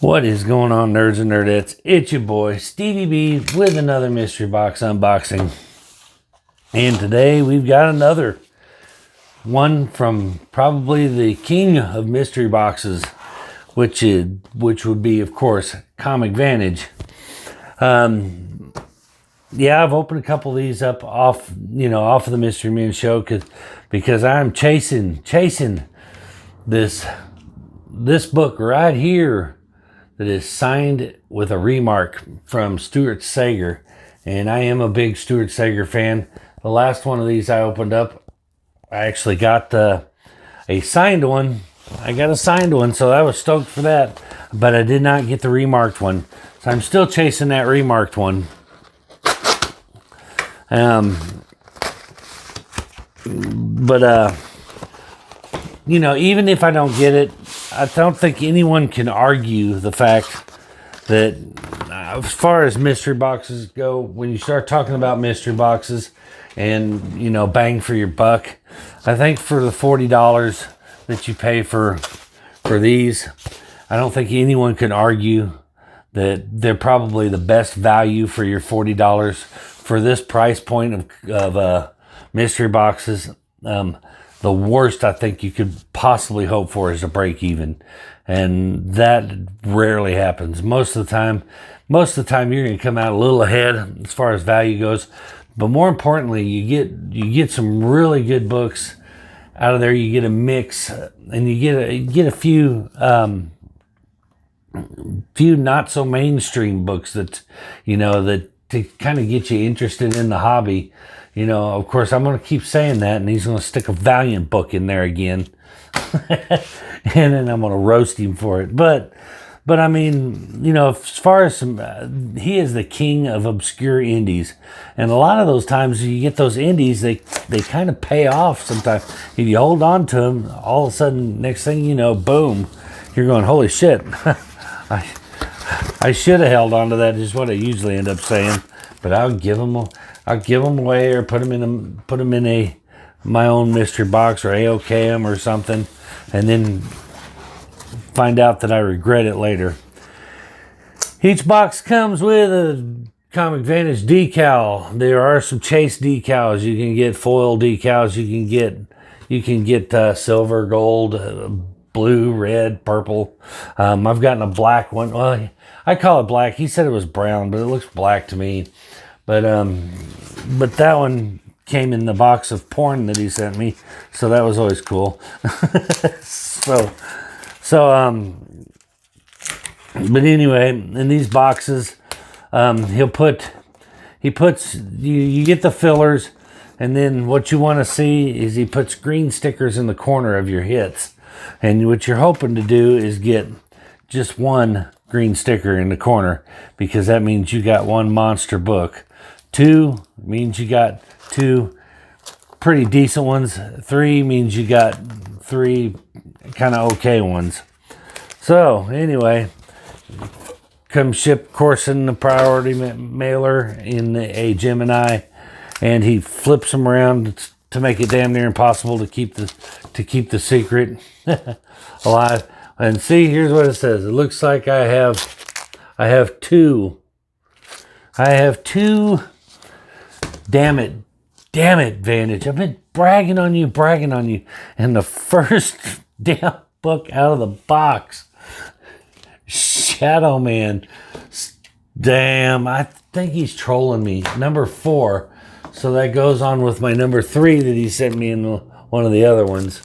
What is going on, nerds and nerdettes? It's your boy, Stevie B, with another mystery box unboxing. And today we've got another one from probably the king of mystery boxes, which would be, of course, Comic Vantage. Yeah, I've opened a couple of these up off of the Mystery Men show because I'm chasing this book right here that is signed with a remark from Stuart Sager. And I am a big Stuart Sager fan. The last one of these I opened up, I actually got a signed one. I got a signed one, so I was stoked for that. But I did not get the remarked one. So I'm still chasing that remarked one. Even if I don't get it, I don't think anyone can argue the fact that as far as mystery boxes go, when you start talking about mystery boxes and, bang for your buck, I think for the $40 that you pay for these, I don't think anyone can argue that they're probably the best value for your $40 for this price point of mystery boxes. The worst I think you could possibly hope for is a break even. And that rarely happens. Most of the time you're going to come out a little ahead as far as value goes. But more importantly, you get some really good books out of there. You get a mix, and you get a few not so mainstream books that to kind of get you interested in the hobby. Of course, I'm going to keep saying that, and he's going to stick a Valiant book in there again. And then I'm going to roast him for it. But I mean, as far as he is the king of obscure indies. And a lot of those times you get those indies, they kind of pay off sometimes. If you hold on to them, all of a sudden, next thing you know, boom, you're going, holy shit. I should have held on to that, is what I usually end up saying. But I'll give them away, or put them in my own mystery box, or AOK them or something, and then find out that I regret it later. Each box comes with a Comic Vantage decal. There are some chase decals. You can get foil decals. You can get silver, gold, blue, red, purple. I've gotten a black one. Well, I call it black. He said it was brown, but it looks black to me. But that one came in the box of porn that he sent me, so that was always cool. But anyway, in these boxes, you get the fillers, and then what you want to see is he puts green stickers in the corner of your hits. And what you're hoping to do is get just one green sticker in the corner, because that means you got one monster book. 2 means you got 2 pretty decent ones. 3 means you got 3 kind of okay ones. So anyway, comes shipped, of course, in the priority mailer in a Gemini, and he flips them around to make it damn near impossible to keep the secret alive. And see, here's what it says. It looks like I have 2. Damn it, Vantage. I've been bragging on you. And the first damn book out of the box, Shadow Man. Damn, I think he's trolling me. Number 4. So that goes on with my number 3 that he sent me in one of the other ones.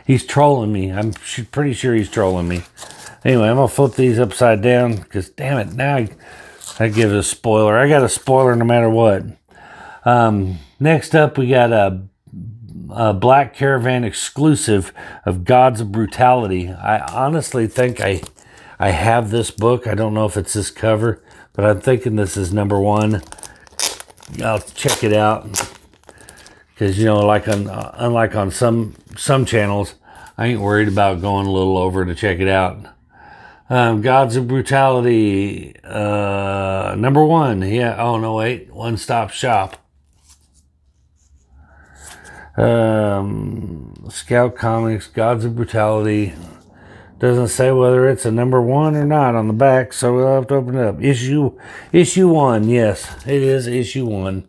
He's trolling me. I'm pretty sure he's trolling me. Anyway, I'm going to flip these upside down because, damn it, now I give it a spoiler. I got a spoiler no matter what. Next up, we got a Black Caravan exclusive of Gods of Brutality. I honestly think I have this book. I don't know if it's this cover, but I'm thinking this is number 1. I'll check it out. Because, unlike on some channels, I ain't worried about going a little over to check it out. Gods of Brutality, number 1. Yeah. Oh, no, wait. One Stop Shop. Scout Comics, Gods of Brutality. Doesn't say whether it's a number 1 or not on the back, so we'll have to open it up. Issue 1, yes, it is issue 1.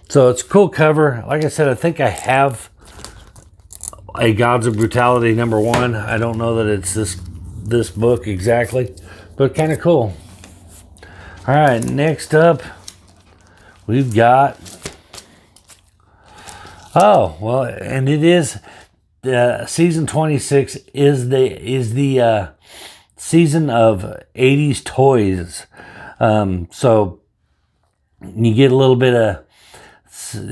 So it's a cool cover. Like I said, I think I have a Gods of Brutality number 1. I don't know that it's this book exactly, but kind of cool. All right, next up, we've got. Oh well, and it is season 26 is the season of 80s toys. So you get a little bit of.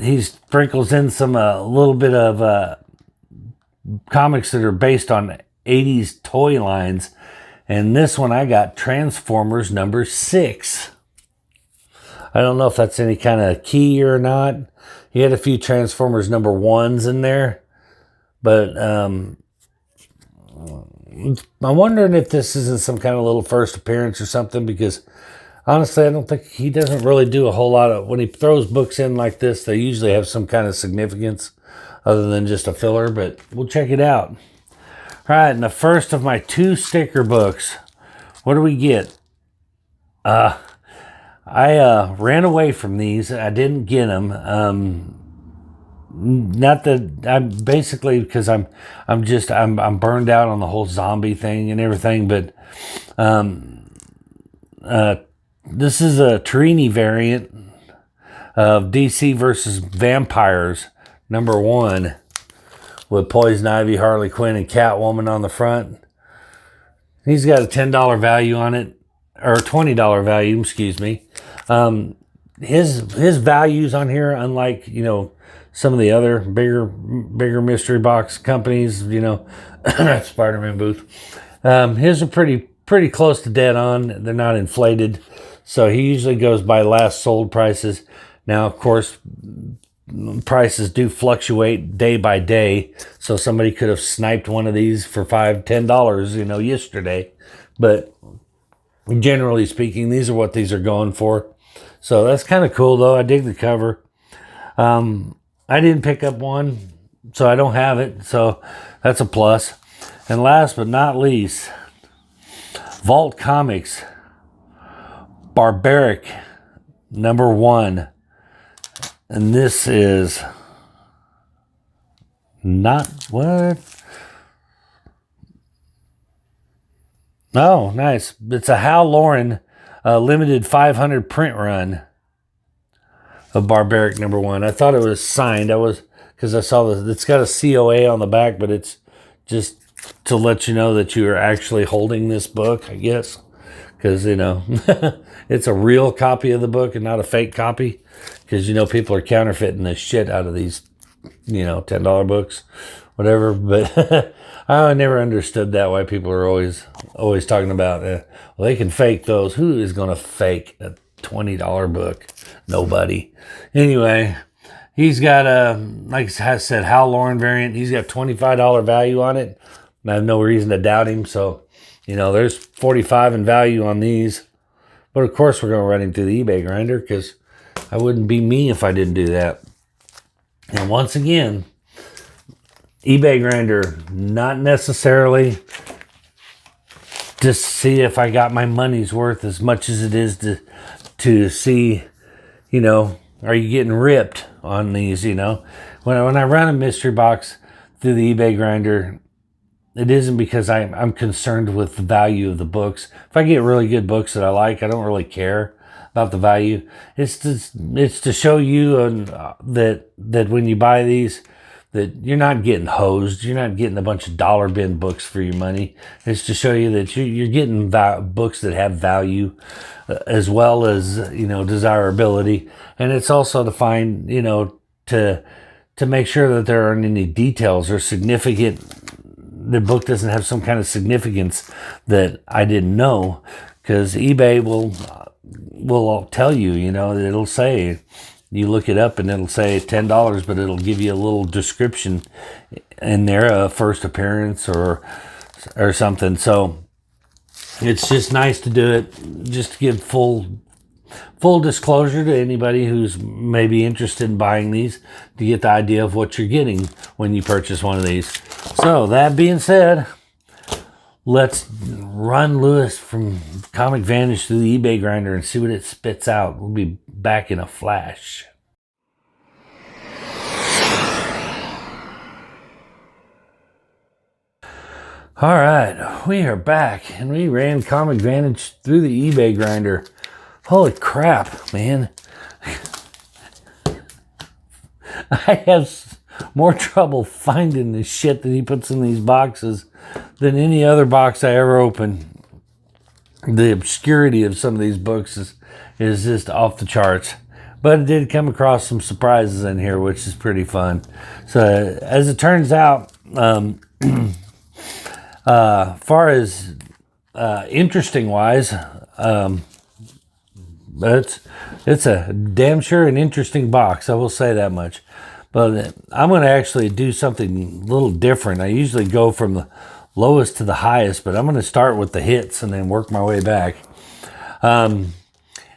He sprinkles in some a little bit of comics that are based on 80s toy lines, and this one I got Transformers number 6. I don't know if that's any kind of key or not. He had a few Transformers number 1s in there, but I'm wondering if this isn't some kind of little first appearance or something, because honestly, I don't think he doesn't really do a whole lot of, when he throws books in like this, they usually have some kind of significance other than just a filler, but we'll check it out. All right, and the first of my 2 sticker books, what do we get? I ran away from these. I didn't get them. Not that I'm basically, because I'm burned out on the whole zombie thing and everything, but this is a Torini variant of DC versus Vampires number 1 with Poison Ivy, Harley Quinn, and Catwoman on the front. He's got a $10 value on it, or $20 value, excuse me. His values on here, unlike, some of the other bigger mystery box companies, Spider-Man booth. His are pretty close to dead on. They're not inflated. So he usually goes by last sold prices. Now, of course, prices do fluctuate day by day. So somebody could have sniped one of these for $5, $10, yesterday. But generally speaking, these are what these are going for. So that's kind of cool, though. I dig the cover. I didn't pick up one, so I don't have it. So that's a plus. And last but not least, Vault Comics Barbaric number 1. And this is not what? Oh, nice. It's a Hal Lauren limited 500 print run of Barbaric number 1. I thought it was signed. Because I saw it's got a COA on the back, but it's just to let you know that you are actually holding this book, I guess. Because, it's a real copy of the book and not a fake copy. Because, people are counterfeiting the shit out of these, $10 books, whatever. But I never understood that, why people are always talking about, they can fake those. Who is going to fake a $20 book? Nobody. Anyway, he's got like I said, Hal Lauren variant. He's got $25 value on it. And I have no reason to doubt him. So, there's $45 in value on these. But of course, we're going to run him through the eBay grinder, because I wouldn't be me if I didn't do that. And once again, eBay grinder, not necessarily to see if I got my money's worth as much as it is to see, are you getting ripped on these, When I run a mystery box through the eBay grinder, it isn't because I'm concerned with the value of the books. If I get really good books that I like, I don't really care about the value. It's to show you that when you buy these, that you're not getting hosed. You're not getting a bunch of dollar bin books for your money. It's to show you that you're getting books that have value, as well as, desirability. And it's also to find, to make sure that there aren't any details or significant, the book doesn't have some kind of significance that I didn't know, because eBay will tell you, it'll say, you look it up and it'll say $10, but it'll give you a little description in there, a first appearance or something. So it's just nice to do it, just to give full Full disclosure to anybody who's maybe interested in buying these, to get the idea of what you're getting when you purchase one of these. So that being said, let's run Lewis from Comic Vantage through the eBay grinder and see what it spits out. We'll be back in a flash. All right, we are back, and we ran Comic Vantage through the eBay grinder. Holy crap, man. I have more trouble finding the shit that he puts in these boxes than any other box I ever open. The obscurity of some of these books is just off the charts. But it did come across some surprises in here, which is pretty fun. So, as it turns out, far as interesting wise, it's a damn sure an interesting box. I will say that much. But I'm going to actually do something a little different. I usually go from the lowest to the highest, but I'm going to start with the hits and then work my way back.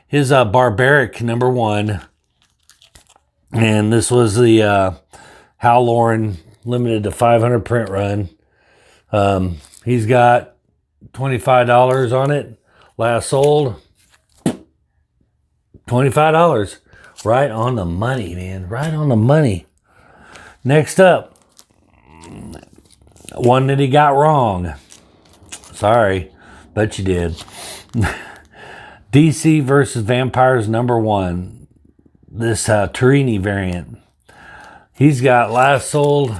His Barbaric #1, and this was the Hal Lauren limited to 500 print run. He's got $25 on it. Last sold $25. Right on the money, man. Right on the money. Next up, one that he got wrong. Sorry, but you did. DC versus Vampires #1. This Torini variant. He's got last sold,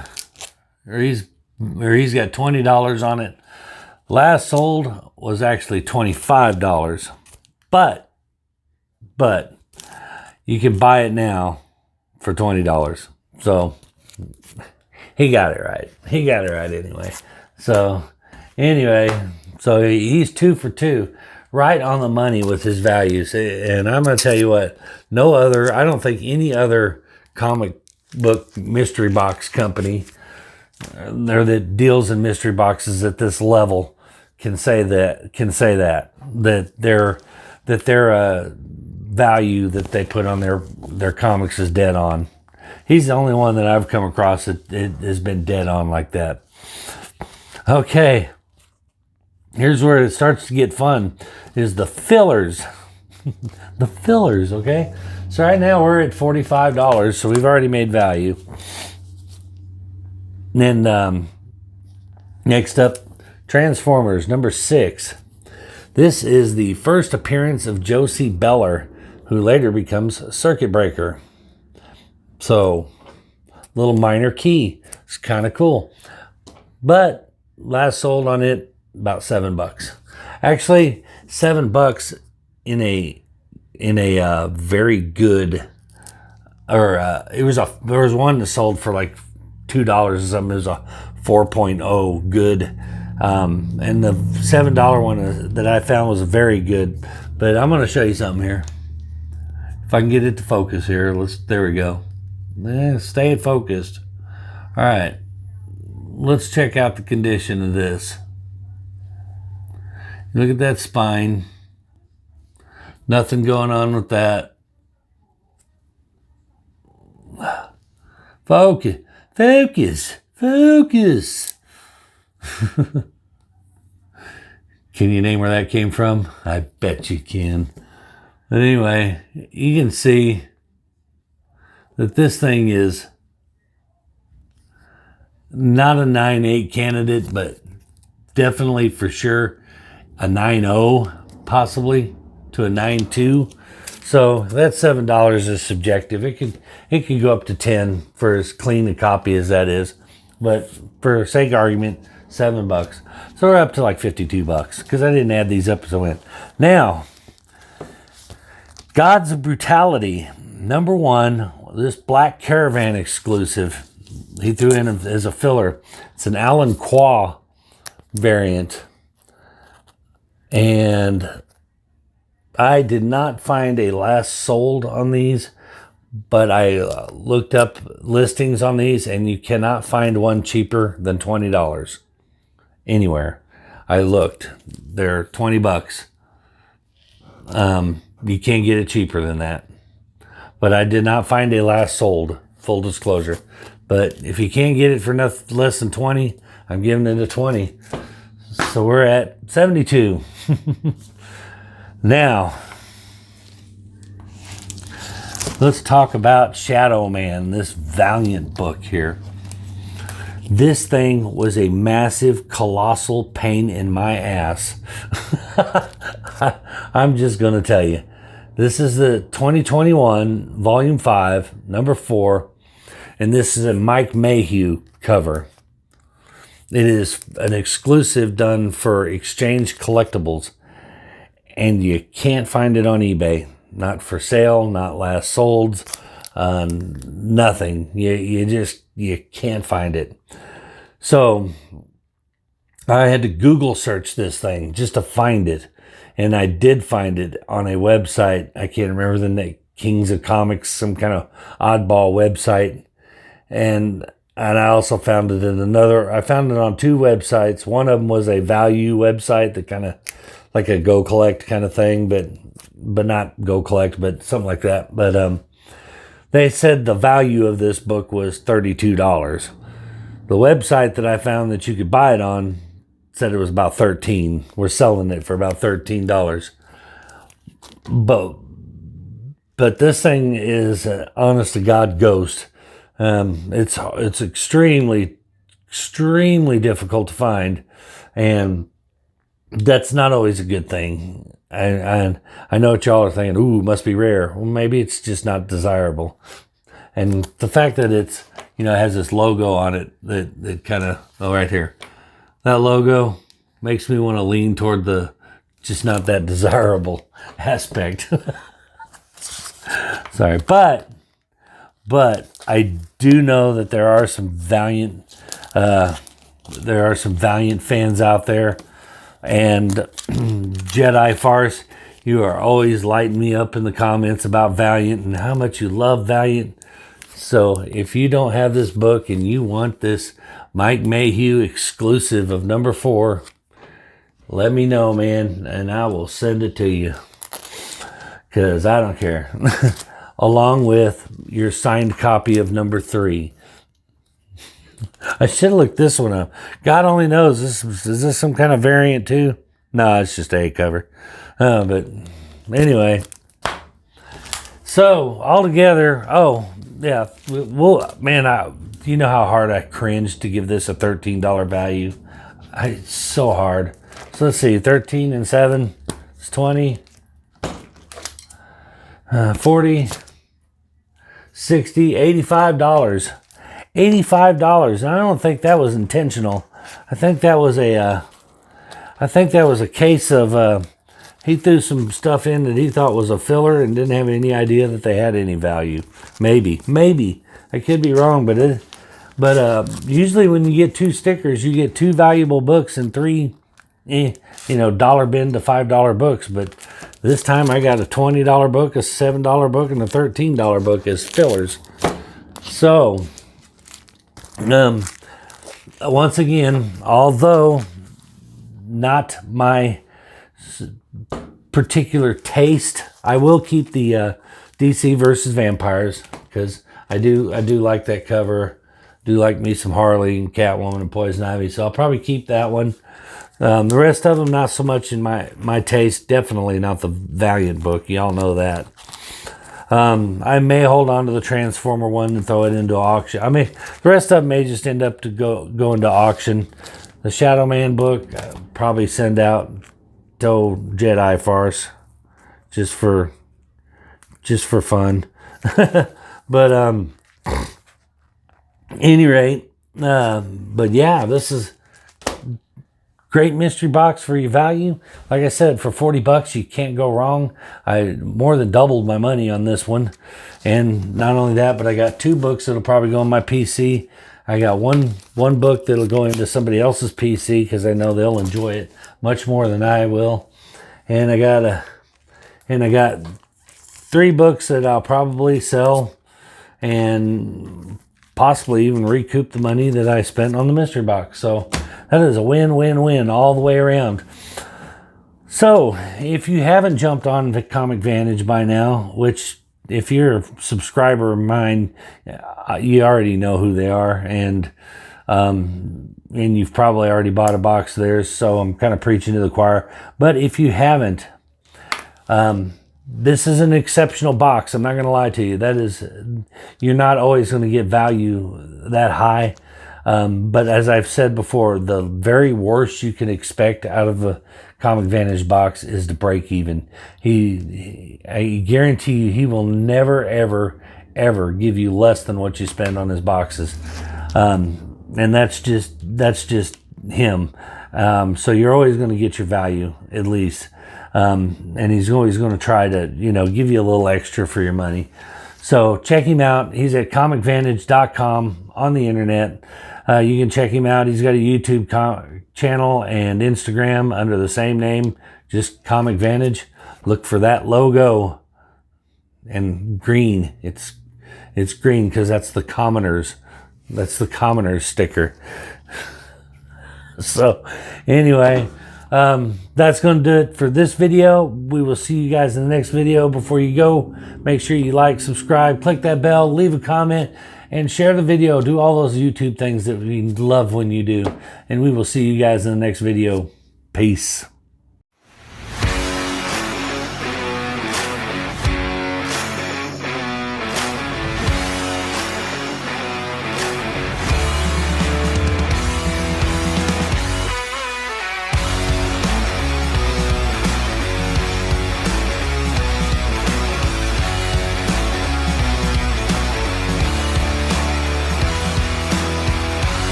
or he's got $20 on it. Last sold was actually $25. But you can buy it now for $20. So he got it right. He got it right anyway. So anyway, so he's 2 for 2. Right on the money with his values. And I'm going to tell you what, I don't think any other comic book mystery box company or that deals in mystery boxes at this level can say that their value that they put on their comics is dead on. He's the only one that I've come across that it has been dead on like that. Okay, here's where it starts to get fun, is the fillers. The fillers, okay? So right now we're at $45, so we've already made value. And then next up, Transformers #6. This is the first appearance of Josie Beller, who later becomes Circuit Breaker. So, little minor key. It's kind of cool. But last sold on it about $7. Actually, $7 in a very good, or there was one that sold for like $2 or something. It was a 4.0 good. And the $7 one that I found was very good. But I'm going to show you something here. If I can get it to focus here. There we go. Stay focused. All right. Let's check out the condition of this. Look at that spine. Nothing going on with that. Focus. Focus. Focus. Can you name where that came from? I bet you can. But anyway, you can see that this thing is not a 9.8 candidate, but definitely for sure a 9.0, possibly to a 9.2. So that $7 is subjective. It could go up to 10 for as clean a copy as that is. But for sake of argument, $7. So we're up to like $52 because I didn't add these up as I went. Now, Gods of Brutality #1. This Black Caravan exclusive. He threw in as a filler. It's an Alan Qua variant. And I did not find a last sold on these, but I looked up listings on these, and you cannot find one cheaper than $20 anywhere. I looked. They're $20. You can't get it cheaper than that. But I did not find a last sold, full disclosure. But if you can't get it for less than 20, I'm giving it a 20. So we're at 72. Now, let's talk about Shadow Man, this Valiant book here. This thing was a massive, colossal pain in my ass. I'm just going to tell you. This is the 2021, Volume 5, Number 4, and this is a Mike Mayhew cover. It is an exclusive done for Exchange Collectibles, and you can't find it on eBay. Not for sale, not last sold, nothing. You can't find it. So I had to Google search this thing just to find it. And I did find it on a website. I can't remember the name, Kings of Comics, some kind of oddball website. And I also found it in I found it on 2 websites. One of them was a value website that kind of like a Go Collect kind of thing, but not Go Collect, but something like that. But they said the value of this book was $32. The website that I found that you could buy it on said it was about $13. We're selling it for about $13. But this thing is honest to God ghost. It's extremely difficult to find, and that's not always a good thing. I know what y'all are thinking. Ooh, must be rare. Well, maybe it's just not desirable. And the fact that it's has this logo on it that kind of right here. That logo makes me want to lean toward the just not that desirable aspect. Sorry, but I do know that there are some Valiant fans out there, and Jedi Farce, you are always lighting me up in the comments about Valiant and how much you love Valiant. So if you don't have this book and you want this Mike Mayhew exclusive of number 4, let me know, man, and I will send it to you. Because I don't care. Along with your signed copy of number 3. I should have looked this one up. God only knows. Is this some kind of variant too? No, it's just a cover. But anyway. So, altogether, yeah. Well, man, you know how hard I cringed to give this a $13 value. It's so hard. So let's see, 13 and 7 is 20. 40, 60, $85. $85. And I don't think that was intentional. I think that was a case of he threw some stuff in that he thought was a filler and didn't have any idea that they had any value. Maybe. I could be wrong, but usually when you get 2 stickers, you get 2 valuable books and 3 dollar bin to $5 books. But this time I got a $20 book, a $7 book, and a $13 book as fillers. So, once again, although not my particular taste, I will keep the DC versus Vampires, because I do like that cover. Do like me some Harley and Catwoman and Poison Ivy, so I'll probably keep that one. The rest of them, not so much in my taste. Definitely not the Valiant book. Y'all know that. I may hold on to the Transformer one and throw it into auction. The rest of them may just end up to go into auction. The Shadow Man book, I'll probably send out to Jedi Farce, just for fun. But any rate, but yeah, this is great mystery box for your value. Like I said, for $40, you can't go wrong. I more than doubled my money on this one. And not only that, but I got 2 books that'll probably go on my PC. I got one book that'll go into somebody else's PC because I know they'll enjoy it much more than I will. And I got 3 books that I'll probably sell and possibly even recoup the money that I spent on the mystery box. So that is a win-win-win all the way around. So, if you haven't jumped on the Comic Vantage by now, which if you're a subscriber of mine, you already know who they are, and you've probably already bought a box of theirs, so I'm kind of preaching to the choir. But if you haven't, this is an exceptional box. I'm not going to lie to you. You're not always going to get value that high. But as I've said before, the very worst you can expect out of a Comic Vantage box is to break even. I guarantee you, he will never, ever give you less than what you spend on his boxes. And that's just him. So you're always going to get your value, at least. And he's always going to try to, give you a little extra for your money. So check him out. He's at comicvantage.com on the internet. You can check him out. He's got a YouTube channel and Instagram under the same name, just Comic Vantage. Look for that logo, and green. It's green because that's the commoners. That's the commoners sticker. So anyway, that's going to do it for this video. We will see you guys in the next video. Before you go, make sure you like, subscribe, click that bell, leave a comment, and share the video. Do all those YouTube things that we love when you do. And we will see you guys in the next video. Peace.